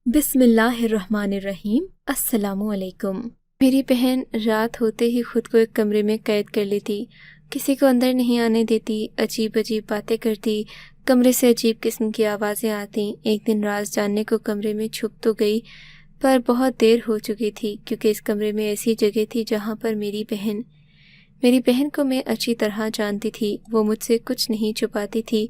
بسم اللہ الرحمن الرحیم۔ السلام علیکم۔ میری بہن رات ہوتے ہی خود کو ایک کمرے میں قید کر لیتی، کسی کو اندر نہیں آنے دیتی، عجیب عجیب باتیں کرتی، کمرے سے عجیب قسم کی آوازیں آتیں۔ ایک دن راز جاننے کو کمرے میں چھپ تو گئی، پر بہت دیر ہو چکی تھی، کیونکہ اس کمرے میں ایسی جگہ تھی جہاں پر میری بہن کو میں اچھی طرح جانتی تھی۔ وہ مجھ سے کچھ نہیں چھپاتی تھی،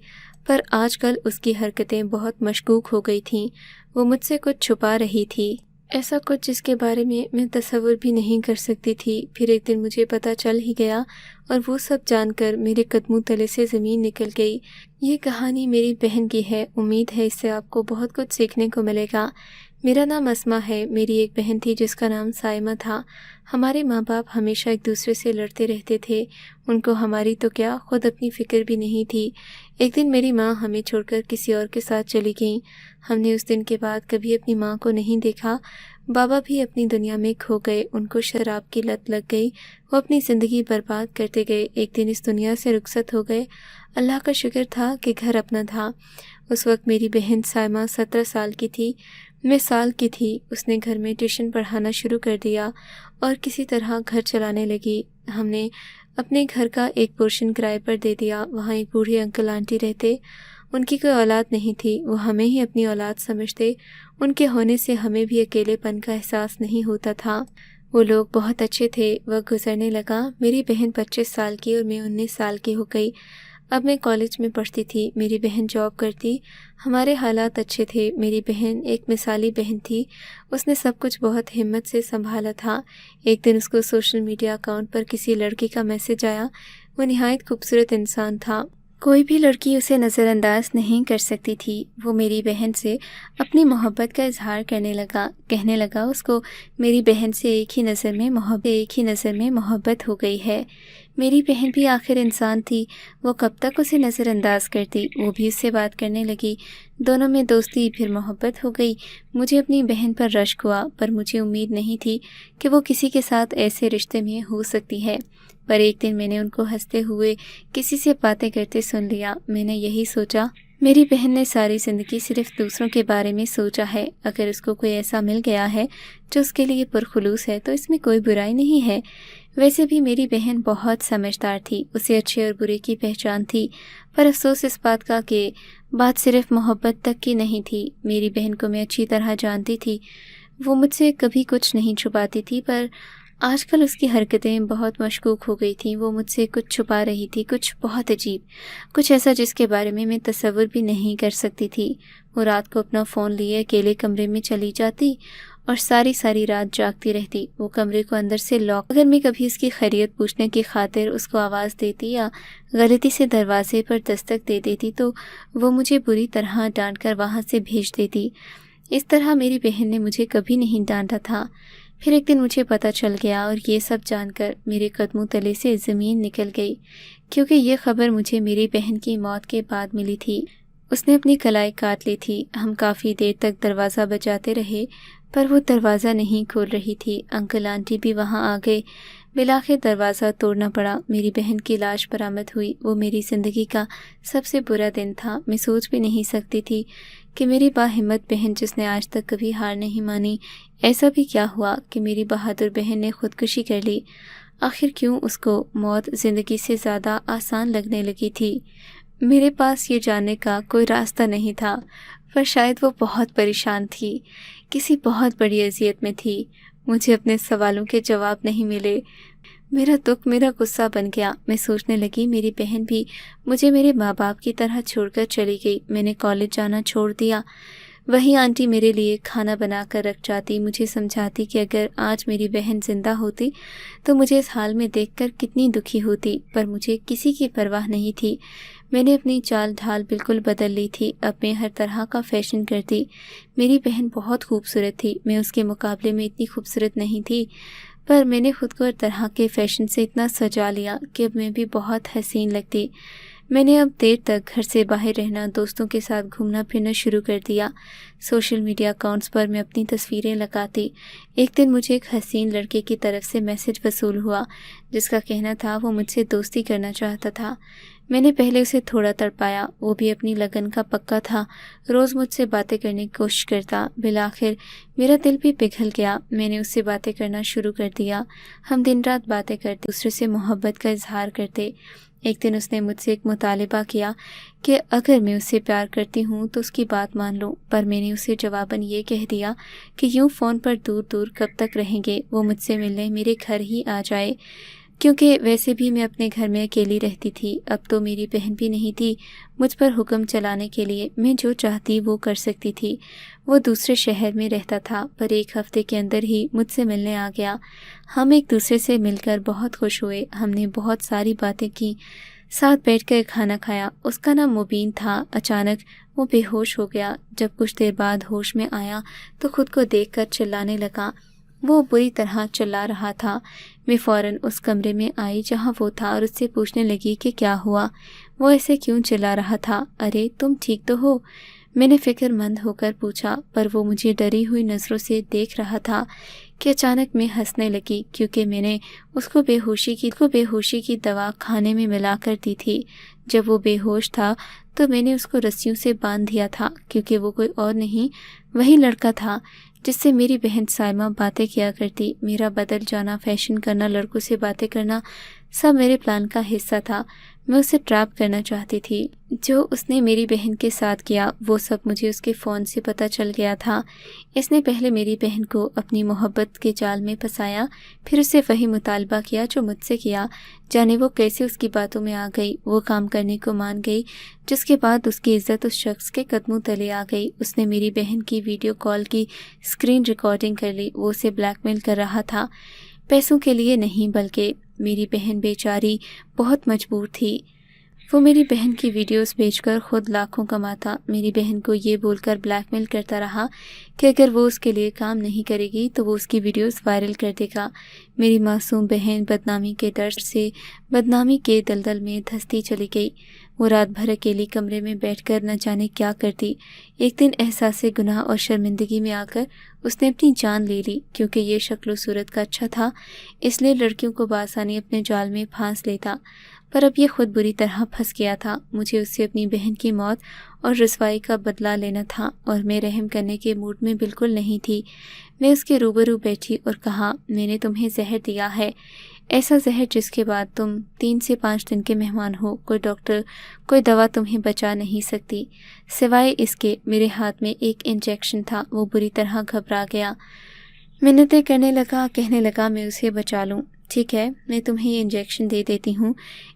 پر آج کل اس کی حرکتیں بہت مشکوک ہو گئی تھیں۔ وہ مجھ سے کچھ چھپا رہی تھی، ایسا کچھ جس کے بارے میں تصور بھی نہیں کر سکتی تھی۔ پھر ایک دن مجھے پتہ چل ہی گیا، اور وہ سب جان کر میرے قدموں تلے سے زمین نکل گئی۔ یہ کہانی میری بہن کی ہے، امید ہے اس سے آپ کو بہت کچھ سیکھنے کو ملے گا۔ میرا نام اسما ہے، میری ایک بہن تھی جس کا نام سائمہ تھا۔ ہمارے ماں باپ ہمیشہ ایک دوسرے سے لڑتے رہتے تھے، ان کو ہماری تو کیا خود اپنی فکر بھی نہیں تھی۔ ایک دن میری ماں ہمیں چھوڑ کر کسی اور کے ساتھ چلی گئیں۔ ہم نے اس دن کے بعد کبھی اپنی ماں کو نہیں دیکھا۔ بابا بھی اپنی دنیا میں کھو گئے، ان کو شراب کی لت لگ گئی، وہ اپنی زندگی برباد کرتے گئے، ایک دن اس دنیا سے رخصت ہو گئے۔ اللہ کا شکر تھا کہ گھر اپنا تھا۔ اس وقت میری بہن سائمہ 17 سال کی تھی، میں سال کی تھی۔ اس نے گھر میں ٹیوشن پڑھانا شروع کر دیا اور کسی طرح گھر چلانے لگی۔ ہم نے اپنے گھر کا ایک پورشن کرائے پر دے دیا، وہاں ایک بوڑھے انکل آنٹی رہتے۔ ان کی کوئی اولاد نہیں تھی، وہ ہمیں ہی اپنی اولاد سمجھتے۔ ان کے ہونے سے ہمیں بھی اکیلے پن کا احساس نہیں ہوتا تھا۔ وہ لوگ بہت اچھے تھے۔ وقت گزرنے لگا، میری بہن 25 سال کی اور میں 19 سال کی ہو گئی۔ اب میں کالج میں پڑھتی تھی، میری بہن جاب کرتی۔ ہمارے حالات اچھے تھے۔ میری بہن ایک مثالی بہن تھی، اس نے سب کچھ بہت ہمت سے سنبھالا تھا۔ ایک دن اس کو سوشل میڈیا اکاؤنٹ پر کسی لڑکی کا میسج آیا۔ وہ نہایت خوبصورت انسان تھا، کوئی بھی لڑکی اسے نظر انداز نہیں کر سکتی تھی۔ وہ میری بہن سے اپنی محبت کا اظہار کہنے لگا اس کو میری بہن سے ایک ہی نظر میں محبت ہو گئی ہے۔ میری بہن بھی آخر انسان تھی، وہ کب تک اسے نظر انداز کرتی، وہ بھی اس سے بات کرنے لگی۔ دونوں میں دوستی، پھر محبت ہو گئی۔ مجھے اپنی بہن پر رشک ہوا، پر مجھے امید نہیں تھی کہ وہ کسی کے ساتھ ایسے رشتے میں ہو سکتی ہے۔ پر ایک دن میں نے ان کو ہنستے ہوئے کسی سے باتیں کرتے سن لیا۔ میں نے یہی سوچا، میری بہن نے ساری زندگی صرف دوسروں کے بارے میں سوچا ہے۔ اگر اس کو کوئی ایسا مل گیا ہے جو اس کے لیے پرخلوص ہے تو اس میں کوئی برائی نہیں ہے۔ ویسے بھی میری بہن بہت سمجھدار تھی، اسے اچھے اور برے کی پہچان تھی۔ پر افسوس اس بات کا کہ بات صرف محبت تک کی نہیں تھی۔ میری بہن کو میں اچھی طرح جانتی تھی، وہ مجھ سے کبھی کچھ نہیں چھپاتی تھی، پر آج کل اس کی حرکتیں بہت مشکوک ہو گئی تھیں۔ وہ مجھ سے کچھ چھپا رہی تھی، کچھ بہت عجیب، کچھ ایسا جس کے بارے میں تصور بھی نہیں کر سکتی تھی۔ وہ رات کو اپنا فون لیے اکیلے کمرے میں چلی جاتی اور ساری رات جاگتی رہتی۔ وہ کمرے کو اندر سے لاک، اگر میں کبھی اس کی خیریت پوچھنے کی خاطر اس کو آواز دیتی یا غلطی سے دروازے پر دستک دے دیتی تو وہ مجھے بری طرح ڈانٹ کر وہاں سے بھیج دیتی۔ اس طرح میری بہن نے مجھے کبھی نہیں ڈانٹا تھا۔ پھر ایک دن مجھے پتہ چل گیا، اور یہ سب جان کر میرے قدموں تلے سے زمین نکل گئی، کیونکہ یہ خبر مجھے میری بہن کی موت کے بعد ملی تھی۔ اس نے اپنی کلائی کاٹ لی تھی۔ ہم کافی دیر تک دروازہ بجاتے رہے، پر وہ دروازہ نہیں کھول رہی تھی۔ انکل آنٹی بھی وہاں آ گئے، بالآخر دروازہ توڑنا پڑا۔ میری بہن کی لاش برآمد ہوئی۔ وہ میری زندگی کا سب سے برا دن تھا۔ میں سوچ بھی نہیں سکتی تھی کہ میری باہمت بہن، جس نے آج تک کبھی ہار نہیں مانی، ایسا بھی کیا ہوا کہ میری بہادر بہن نے خودکشی کر لی۔ آخر کیوں اس کو موت زندگی سے زیادہ آسان لگنے لگی تھی؟ میرے پاس یہ جاننے کا کوئی راستہ نہیں تھا، پر شاید وہ بہت پریشان تھی، کسی بہت بڑی اذیت میں تھی۔ مجھے اپنے سوالوں کے جواب نہیں ملے۔ میرا دکھ میرا غصہ بن گیا۔ میں سوچنے لگی میری بہن بھی مجھے میرے ماں باپ کی طرح چھوڑ کر چلی گئی۔ میں نے کالج جانا چھوڑ دیا۔ وہی آنٹی میرے لیے کھانا بنا کر رکھ جاتی، مجھے سمجھاتی کہ اگر آج میری بہن زندہ ہوتی تو مجھے اس حال میں دیکھ کر کتنی دکھی ہوتی، پر مجھے کسی کی پرواہ نہیں تھی۔ میں نے اپنی چال ڈھال بالکل بدل لی تھی۔ اب میں ہر طرح کا فیشن کرتی۔ میری بہن بہت خوبصورت تھی، میں اس کے مقابلے میں اتنی خوبصورت نہیں تھی، پر میں نے خود کو ہر طرح کے فیشن سے اتنا سجا لیا کہ اب میں بھی بہت حسین لگتی۔ میں نے اب دیر تک گھر سے باہر رہنا، دوستوں کے ساتھ گھومنا پھرنا شروع کر دیا۔ سوشل میڈیا اکاؤنٹس پر میں اپنی تصویریں لگاتی۔ ایک دن مجھے ایک حسین لڑکے کی طرف سے میسج وصول ہوا جس کا کہنا تھا وہ مجھ سے دوستی کرنا چاہتا تھا۔ میں نے پہلے اسے تھوڑا تڑپایا، وہ بھی اپنی لگن کا پکا تھا، روز مجھ سے باتیں کرنے کی کوشش کرتا۔ بالآخر میرا دل بھی پگھل گیا، میں نے اس سے باتیں کرنا شروع کر دیا۔ ہم دن رات باتیں کرتے، دوسرے سے محبت کا اظہار کرتے۔ ایک دن اس نے مجھ سے ایک مطالبہ کیا کہ اگر میں اسے پیار کرتی ہوں تو اس کی بات مان لوں، پر میں نے اسے جواباً یہ کہہ دیا کہ یوں فون پر دور دور کب تک رہیں گے، وہ مجھ سے ملنے میرے گھر ہی آ جائے، کیونکہ ویسے بھی میں اپنے گھر میں اکیلی رہتی تھی۔ اب تو میری بہن بھی نہیں تھی مجھ پر حکم چلانے کے لیے، میں جو چاہتی وہ کر سکتی تھی۔ وہ دوسرے شہر میں رہتا تھا، پر ایک ہفتے کے اندر ہی مجھ سے ملنے آ گیا۔ ہم ایک دوسرے سے مل کر بہت خوش ہوئے، ہم نے بہت ساری باتیں کی، ساتھ بیٹھ کر کھانا کھایا۔ اس کا نام مبین تھا۔ اچانک وہ بے ہوش ہو گیا۔ جب کچھ دیر بعد ہوش میں آیا تو خود کو دیکھ کر چلانے لگا۔ وہ بری طرح چلا رہا تھا۔ میں فوراً اس کمرے میں آئی جہاں وہ تھا اور اس سے پوچھنے لگی کہ کیا ہوا، وہ ایسے کیوں چلا رہا تھا۔ ارے تم ٹھیک تو ہو؟ میں نے فکر مند ہو کر پوچھا، پر وہ مجھے ڈری ہوئی نظروں سے دیکھ رہا تھا کہ اچانک میں ہنسنے لگی، کیونکہ میں نے اس کو بے ہوشی کی دوا کھانے میں ملا کر دی تھی۔ جب وہ بے ہوش تھا تو میں نے اس کو رسیوں سے باندھ دیا تھا، کیونکہ وہ کوئی اور نہیں، وہی لڑکا تھا جس سے میری بہن سائمہ باتیں کیا کرتی۔ میرا بدل جانا، فیشن کرنا، لڑکوں سے باتیں کرنا، سب میرے پلان کا حصہ تھا۔ میں اسے ٹریپ کرنا چاہتی تھی۔ جو اس نے میری بہن کے ساتھ کیا وہ سب مجھے اس کے فون سے پتہ چل گیا تھا۔ اس نے پہلے میری بہن کو اپنی محبت کے جال میں پھنسایا، پھر اسے وہی مطالبہ کیا جو مجھ سے کیا۔ جانے وہ کیسے اس کی باتوں میں آ گئی، وہ کام کرنے کو مان گئی، جس کے بعد اس کی عزت اس شخص کے قدموں تلے آ گئی۔ اس نے میری بہن کی ویڈیو کال کی اسکرین ریکارڈنگ کر لی۔ وہ اسے بلیک میل کر رہا تھا، پیسوں کے لیے نہیں، بلکہ میری بہن بیچاری بہت مجبور تھی۔ وہ میری بہن کی ویڈیوز بیچ کر خود لاکھوں کماتا۔ میری بہن کو یہ بول کر بلیک میل کرتا رہا کہ اگر وہ اس کے لیے کام نہیں کرے گی تو وہ اس کی ویڈیوز وائرل کر دے گا۔ میری معصوم بہن بدنامی کے ڈر سے بدنامی کے دلدل میں دھستی چلی گئی۔ وہ رات بھر اکیلی کمرے میں بیٹھ کر نہ جانے کیا کرتی۔ ایک دن احساس گناہ اور شرمندگی میں آ کر اس نے اپنی جان لے لی۔ کیونکہ یہ شکل و صورت کا اچھا تھا اس لیے لڑکیوں کو بآسانی اپنے جال میں پھانس لیتا، پر اب یہ خود بری طرح پھنس گیا تھا۔ مجھے اس سے اپنی بہن کی موت اور رسوائی کا بدلہ لینا تھا، اور میں رحم کرنے کے موڈ میں بالکل نہیں تھی۔ میں اس کے روبرو بیٹھی اور کہا، میں نے تمہیں زہر دیا ہے، ایسا زہر جس کے بعد تم 3 سے 5 دن کے مہمان ہو۔ کوئی ڈاکٹر، کوئی دوا تمہیں بچا نہیں سکتی، سوائے اس کے میرے ہاتھ میں ایک انجیکشن تھا۔ وہ بری طرح گھبرا گیا، منتیں کرنے لگا، کہنے لگا میں اسے بچا لوں۔ ٹھیک ہے، میں تمہیں یہ انجیکشن دے دیتی ہوں،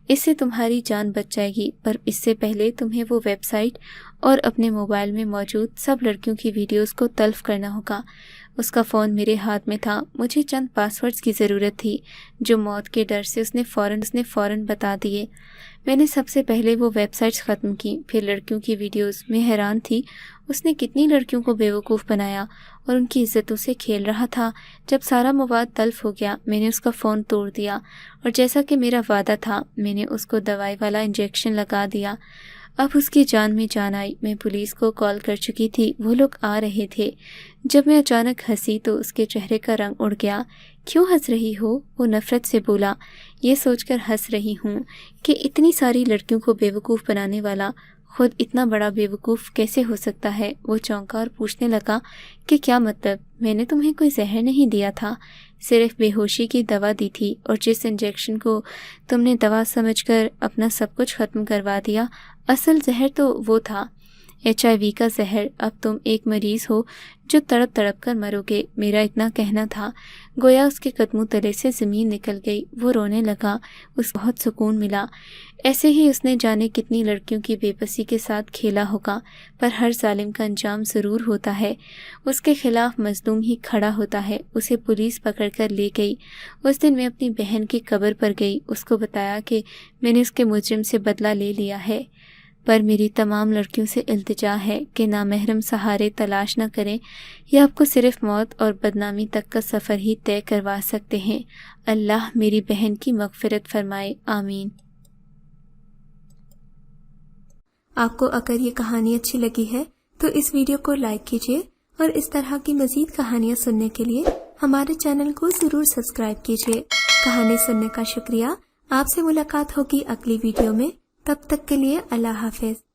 اس سے تمہاری جان بچ جائے گی، پر اس سے پہلے تمہیں وہ ویب سائٹ اور اپنے موبائل میں موجود سب لڑکیوں کی ویڈیوز کو تلف کرنا ہوگا۔ اس کا فون میرے ہاتھ میں تھا۔ مجھے چند پاسورڈز کی ضرورت تھی جو موت کے ڈر سے اس نے فوراً بتا دیے۔ میں نے سب سے پہلے وہ ویب سائٹس ختم کی، پھر لڑکیوں کی ویڈیوز۔ میں حیران تھی اس نے کتنی لڑکیوں کو بیوقوف بنایا اور ان کی عزتوں سے کھیل رہا تھا۔ جب سارا مواد تلف ہو گیا میں نے اس کا فون توڑ دیا، اور جیسا کہ میرا وعدہ تھا میں نے اس کو دوائی والا انجیکشن لگا دیا۔ اب اس کی جان میں جان آئی۔ میں پولیس کو کال کر چکی تھی، وہ لوگ آ رہے تھے۔ جب میں اچانک ہنسی تو اس کے چہرے کا رنگ اڑ گیا۔ کیوں ہنس رہی ہو؟ وہ نفرت سے بولا۔ یہ سوچ کر ہنس رہی ہوں کہ اتنی ساری لڑکیوں کو بیوقوف بنانے والا خود اتنا بڑا بیوقوف کیسے ہو سکتا ہے؟ وہ چونکا اور پوچھنے لگا کہ کیا مطلب؟ میں نے تمہیں کوئی زہر نہیں دیا تھا، صرف بے ہوشی کی دوا دی تھی، اور جس انجیکشن کو تم نے دوا سمجھ کر اپنا سب کچھ ختم کروا دیا، اصل زہر تو وہ تھا، HIV کا زہر۔ اب تم ایک مریض ہو جو تڑپ تڑپ کر مرو گے۔ میرا اتنا کہنا تھا، گویا اس کے قدموں تلے سے زمین نکل گئی۔ وہ رونے لگا، اس کو بہت سکون ملا۔ ایسے ہی اس نے جانے کتنی لڑکیوں کی بے بسی کے ساتھ کھیلا ہوگا، پر ہر ظالم کا انجام ضرور ہوتا ہے، اس کے خلاف مظلوم ہی کھڑا ہوتا ہے۔ اسے پولیس پکڑ کر لے گئی۔ اس دن میں اپنی بہن کی قبر پر گئی، اس کو بتایا کہ میں نے اس کے مجرم سے بدلہ لے لیا ہے، پر میری تمام لڑکیوں سے التجا ہے کہ نامحرم سہارے تلاش نہ کریں، یہ آپ کو صرف موت اور بدنامی تک کا سفر ہی طے کروا سکتے ہیں۔ اللہ میری بہن کی مغفرت فرمائے، آمین۔ آپ کو اگر یہ کہانی اچھی لگی ہے تو اس ویڈیو کو لائک کیجیے اور اس طرح کی مزید کہانیاں سننے کے لیے ہمارے چینل کو ضرور سبسکرائب کیجیے۔ کہانی سننے کا شکریہ۔ آپ سے ملاقات ہوگی اگلی ویڈیو میں، تب تک کے لیے اللہ حافظ۔